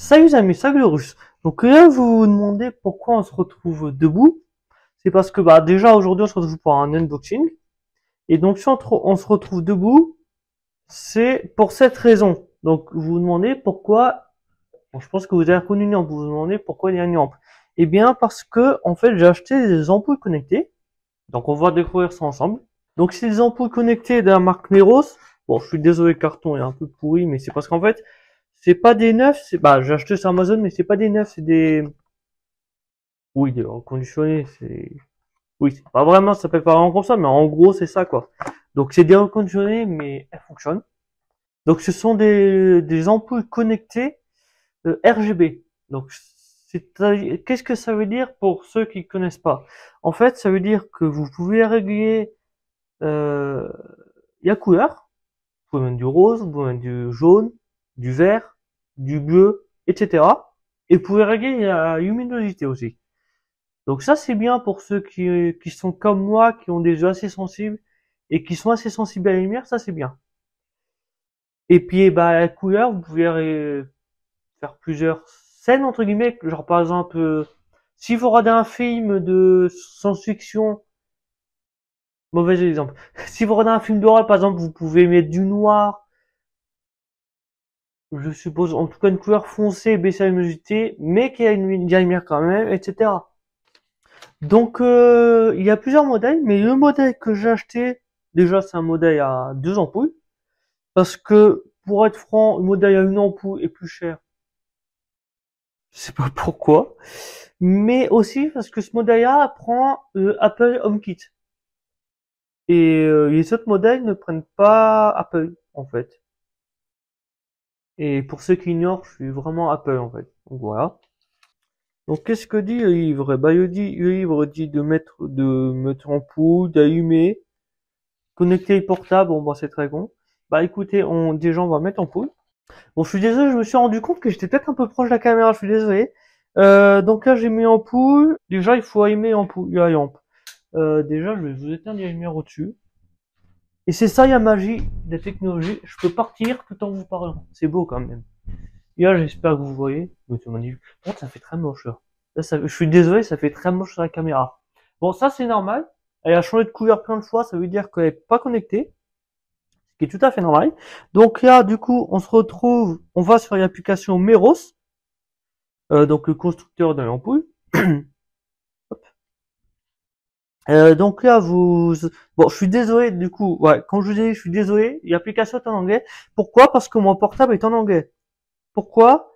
Salut les amis, salut les Russes. Donc là, vous vous demandez pourquoi on se retrouve debout. C'est parce que bah déjà aujourd'hui on se retrouve pour un unboxing. Et donc si on se retrouve debout, c'est pour cette raison. Donc vous vous demandez pourquoi. Bon, je pense que vous avez reconnu une ampoule. Vous vous demandez pourquoi il y a une ampoule. Eh bien parce que en fait j'ai acheté des ampoules connectées. Donc on va découvrir ça ensemble. Donc c'est des ampoules connectées de la marque Meros. Bon, je suis désolé, le carton est un peu pourri, mais c'est parce qu'en fait c'est pas des neufs, bah j'ai acheté sur Amazon, mais c'est pas des neufs, c'est des, oui, des reconditionnés, oui, c'est pas vraiment, ça s'appelle pas vraiment comme ça, mais en gros c'est ça quoi. Donc c'est des reconditionnés, mais elles fonctionnent. Donc ce sont des ampoules connectées RGB. Donc qu'est-ce que ça veut dire pour ceux qui connaissent pas? En fait, ça veut dire que vous pouvez régler euh, la couleur. Vous pouvez mettre du rose, vous pouvez mettre du jaune, du vert, du bleu, etc. Et vous pouvez régler la luminosité aussi. Donc ça c'est bien pour ceux qui sont comme moi, qui ont des yeux assez sensibles et qui sont assez sensibles à la lumière, ça c'est bien. Et puis bah la couleur, vous pouvez faire plusieurs scènes entre guillemets, genre par exemple si vous regardez un film de science-fiction, mauvais exemple. Si vous regardez un film d'horreur par exemple, vous pouvez mettre du noir, je suppose en tout cas une couleur foncée, baisser la luminosité, mais qui a une lumière quand même, etc. Donc il y a plusieurs modèles, mais le modèle que j'ai acheté, déjà c'est un modèle à 2 ampoules, parce que pour être franc, le modèle à une ampoule est plus cher. Je sais pas pourquoi, mais aussi parce que ce modèle-là prend Apple HomeKit. Et les autres modèles ne prennent pas Apple en fait. Et pour ceux qui ignorent, je suis vraiment Apple en fait. Donc voilà. Donc qu'est-ce que dit le livre? Bah le livre dit de mettre ampoule, d'allumer, connecter le portable. Bon bah c'est très con. Bah écoutez, déjà on va mettre ampoule. Bon, je suis désolé, je me suis rendu compte que j'étais peut-être un peu proche de la caméra, je suis désolé. Donc là j'ai mis ampoule. Déjà il faut allumer ampoule, la lampe. Déjà je vais vous éteindre la lumière au-dessus. Et c'est ça la magie des technologies. Je peux partir tout en vous parlant. C'est beau quand même. Et là j'espère que vous voyez. Mais c'est magnifique. Par contre ça fait très moche là. Je suis désolé, ça fait très moche sur la caméra. Bon ça c'est normal. Elle a changé de couleur plein de fois, ça veut dire qu'elle est pas connectée. Ce qui est tout à fait normal. Donc là, du coup, on va sur l'application Meros, donc le constructeur de l'ampoule. Donc là, bon, je suis désolé, du coup, ouais, quand je vous dis, je suis désolé, l'application est en anglais. Pourquoi? Parce que mon portable est en anglais. Pourquoi?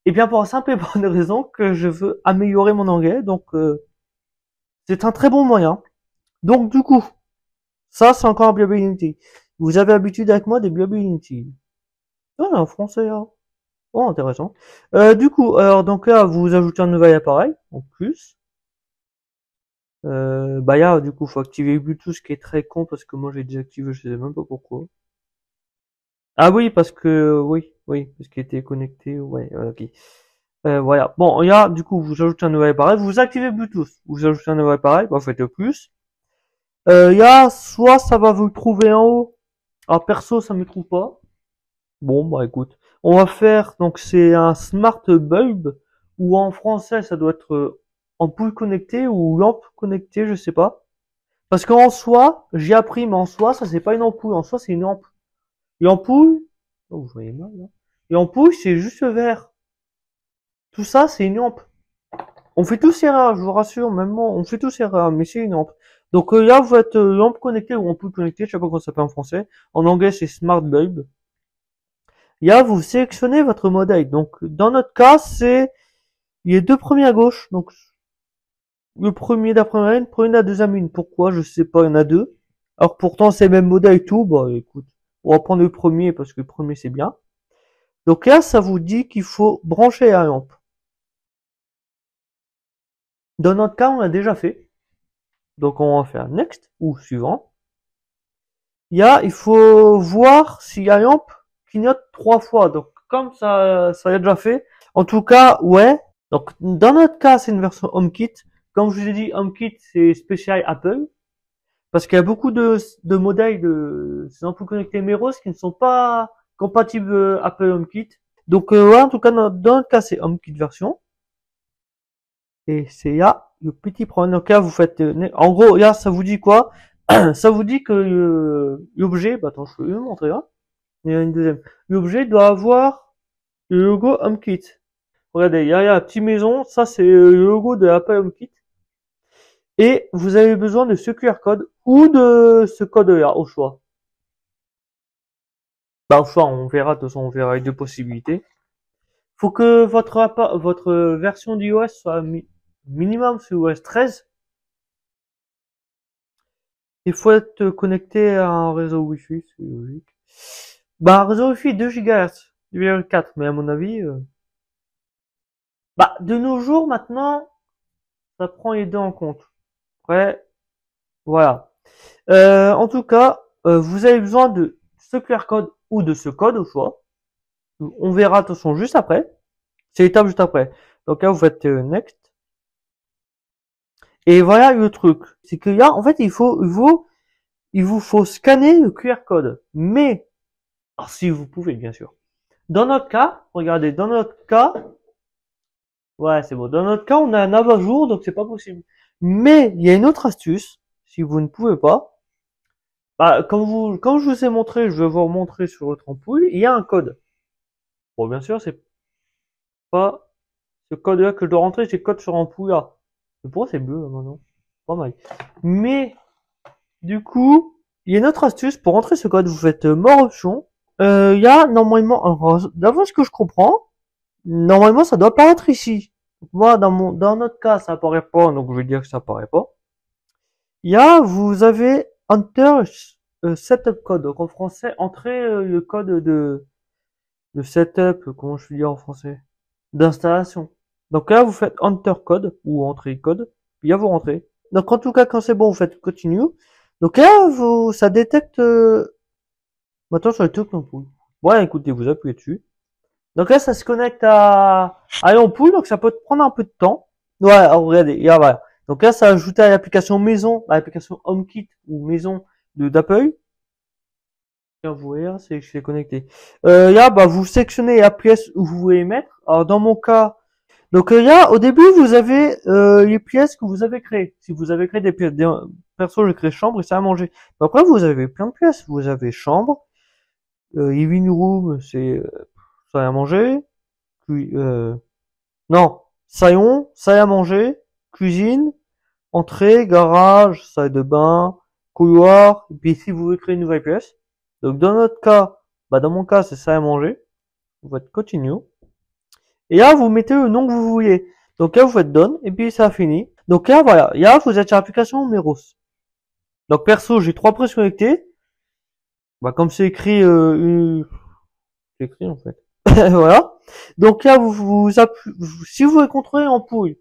Eh bien, pour la simple et bonne raison que je veux améliorer mon anglais, donc c'est un très bon moyen. Donc du coup, ça, c'est encore un Unity. Vous avez l'habitude avec moi des Unity. Ah, en français, hein. Oh, intéressant. Du coup, alors donc là, vous ajoutez un nouvel appareil en plus. Bah là, du coup, faut activer Bluetooth, ce qui est très con parce que moi j'ai désactivé, je sais même pas pourquoi. Ah oui, parce que oui, parce qu'il était connecté. Ouais, ok. Voilà. Bon, là, du coup, vous ajoutez un nouvel appareil, vous activez Bluetooth, vous ajoutez un nouvel appareil, bah faites le plus. Là, soit ça va vous le trouver en haut. Alors perso, ça me trouve pas. Bon, bah écoute, on va faire, donc c'est un smart bulb, ou en français ça doit être ampoule connectée ou lampe connectée, je sais pas. Parce qu'en soi, j'ai appris, mais en soi, ça c'est pas une ampoule, en soi c'est une lampe. L'ampoule, oh vous voyez mal là. L'ampoule c'est juste vert. Tout ça c'est une lampe. On fait tous erreur, je vous rassure, même moi, on fait tous erreur, mais c'est une lampe. Donc là vous êtes lampe connectée ou ampoule connectée, je sais pas comment ça s'appelle en français. En anglais c'est smart bulb. Là, vous sélectionnez votre modèle. Donc, dans notre cas, c'est les deux premiers à gauche. Donc, le premier d'après la premier la deuxième une. Pourquoi? Je sais pas, il y en a deux. Alors, pourtant, c'est le même modèle et tout. Bah, écoute, on va prendre le premier parce que le premier, c'est bien. Donc là, ça vous dit qu'il faut brancher la lampe. Dans notre cas, on l'a déjà fait. Donc, on va faire next ou suivant. Il faut voir si la lampe clignote 3 fois. Donc, comme ça l'a déjà fait. En tout cas, ouais. Donc, dans notre cas, c'est une version HomeKit. Comme je vous ai dit, HomeKit, c'est spécial Apple. Parce qu'il y a beaucoup de modèles de ces ampoules connectées Meros qui ne sont pas compatibles Apple HomeKit. Donc, ouais, en tout cas, dans notre cas, c'est HomeKit version. Et c'est là le petit problème. Donc là, vous faites, en gros, là, ça vous dit quoi? Ça vous dit que l'objet, bah attends, je vais vous montrer là. Il y a une deuxième. L'objet doit avoir le logo HomeKit. Regardez, il y a la petite maison, ça c'est le logo de Apple HomeKit. Et vous avez besoin de ce QR code ou de ce code-là, au choix. Bah au choix, on verra, de toute façon, on verra les deux possibilités. Faut que votre version d'iOS soit minimum sur iOS 13. Il faut être connecté à un réseau Wi-Fi, c'est logique. Bah, un réseau Wi-Fi 2 GHz, 2,4, mais à mon avis, bah, de nos jours, maintenant, ça prend les deux en compte. Après, voilà. En tout cas, vous avez besoin de ce QR code ou de ce code au choix. On verra de toute façon juste après. C'est l'étape juste après. Donc là, vous faites next. Et voilà le truc. C'est que là, en fait, il vous faut scanner le QR code. Mais, alors, si vous pouvez, bien sûr. Dans notre cas, regardez, dans notre cas, ouais, c'est bon. Dans notre cas, on a un abat-jour, donc c'est pas possible. Mais il y a une autre astuce, si vous ne pouvez pas. Bah, comme je vous ai montré, je vais vous remontrer sur votre ampoule, il y a un code. Bon, bien sûr, c'est pas ce code-là que je dois rentrer, c'est le code sur ampoule là. Mais pourquoi c'est bleu, là, maintenant? Pas mal. Mais, du coup, il y a une autre astuce. Pour rentrer ce code, vous faites more option. Il y a normalement, d'avant ce que je comprends, normalement, ça doit apparaître ici. Moi, dans notre cas, ça apparaît pas, donc je vais dire que ça apparaît pas. Il y a, vous avez Enter Setup Code. Donc en français, entrez le code de setup, comment je vais dire en français? D'installation. Donc là, vous faites Enter Code, ou Entrer Code, puis là, vous rentrez. Donc en tout cas, quand c'est bon, vous faites Continue. Donc là, ça détecte, maintenant sur les trucs l'ampoule. Bon, écoutez, vous appuyez dessus. Donc là, ça se connecte à l'ampoule, donc ça peut prendre un peu de temps. Ouais, alors, regardez, là, voilà. Donc là, ça a ajouté à l'application maison, à l'application HomeKit ou maison d'Apple. Vous voyez, c'est connecté. Là, bah, vous sélectionnez la pièce où vous voulez mettre. Alors, dans mon cas, donc là, au début, vous avez les pièces que vous avez créées. Si vous avez créé des pièces, perso, j'ai créé chambre et ça à manger. Après, vous avez plein de pièces. Vous avez chambre, living room, c'est ça à manger. Puis, non, salon, salle à manger, cuisine, entrée, garage, salle de bain, couloir, et puis si vous voulez créer une nouvelle pièce. Donc dans notre cas, bah dans mon cas c'est salle à manger, vous faites continue. Et là vous mettez le nom que vous voulez. Donc là vous faites done, et puis ça a fini. Donc là voilà, là vous êtes sur l'application Meros. Donc perso j'ai 3 prises connectées. Bah comme c'est écrit, c'est écrit en fait. Voilà. Donc là si vous voulez contrôler l'ampoule.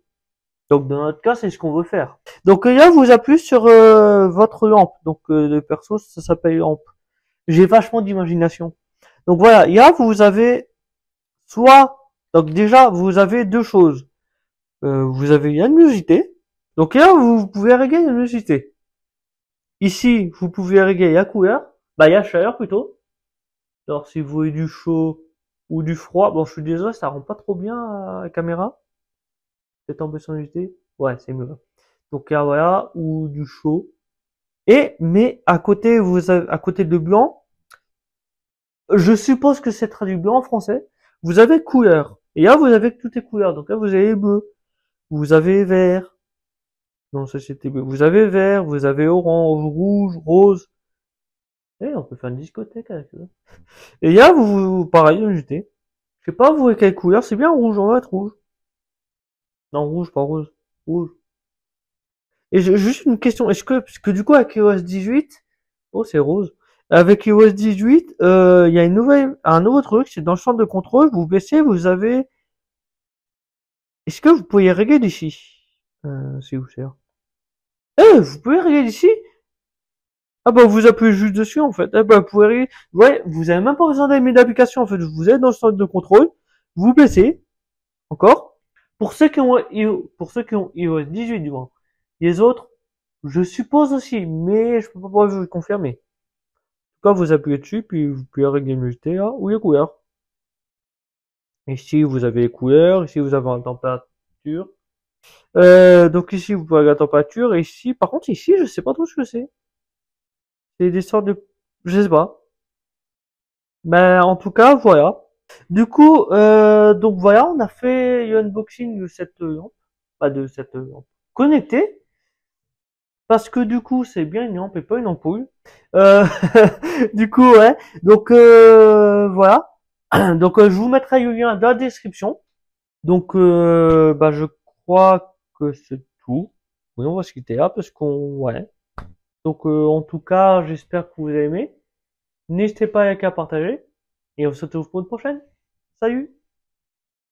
Donc dans notre cas, c'est ce qu'on veut faire. Donc là, vous appuyez sur votre lampe. Donc le perso, ça s'appelle lampe. J'ai vachement d'imagination. Donc voilà, là vous avez soit, donc déjà vous avez deux choses. Vous avez la luminosité. Donc là, vous pouvez régler la luminosité. Ici, vous pouvez régler la couleur. Bah, il y a chaleur plutôt. Alors si vous voulez du chaud ou du froid, bon, je suis désolé, ça rend pas trop bien à la caméra. Peut-être en baisse en luminosité. Ouais, c'est mieux. Donc là, voilà, ou du chaud. Mais à côté, vous avez, à côté de blanc, je suppose que c'est traduit blanc en français. Vous avez couleur. Et là, vous avez toutes les couleurs. Donc là, vous avez bleu. Vous avez vert. Non, ça c'était bleu. Vous avez vert, vous avez orange, rouge, rose. Et on peut faire une discothèque avec ça. Et là, pareil, ajouter. Je sais pas, vous voulez quelle couleur. C'est bien rouge, on va être rouge. Non, rouge, pas rose. Rouge. Et juste une question. Parce que du coup, avec iOS 18, oh, c'est rose. Avec iOS 18, il y a un nouveau truc, c'est dans le centre de contrôle, vous baissez, vous avez, est-ce que vous pouvez régler d'ici? C'est où, c'est là? Vous pouvez régler d'ici? Ah bah, vous appuyez juste dessus, en fait. Ah bah, vous pouvez régler, ouais, vous avez même pas besoin d'aimer l'application, en fait. Vous êtes dans le centre de contrôle, vous baissez, encore. Pour ceux qui ont iOS 18, du moins. Les autres, je suppose aussi, mais je peux pas vous confirmer. Quand vous appuyez dessus, puis vous pouvez régler l'humidité là, ou les couleurs. Ici, vous avez les couleurs. Ici, vous avez la température. Donc ici, vous avez la température. Et ici, par contre, ici, je sais pas trop ce que c'est. C'est des sortes de... Je sais pas. Mais en tout cas, voilà. Du coup, donc voilà, on a fait l'unboxing de cette lampe. Pas de cette lampe. Connectée. Parce que du coup, c'est bien une lampe et pas une ampoule. Euh, du coup, ouais. Donc voilà. Donc je vous mettrai le lien dans la description. Donc bah je crois que c'est tout. Oui, on va se quitter là parce qu'on ouais. Donc en tout cas, j'espère que vous avez aimé. N'hésitez pas à liker, à partager et on se retrouve pour une prochaine. Salut!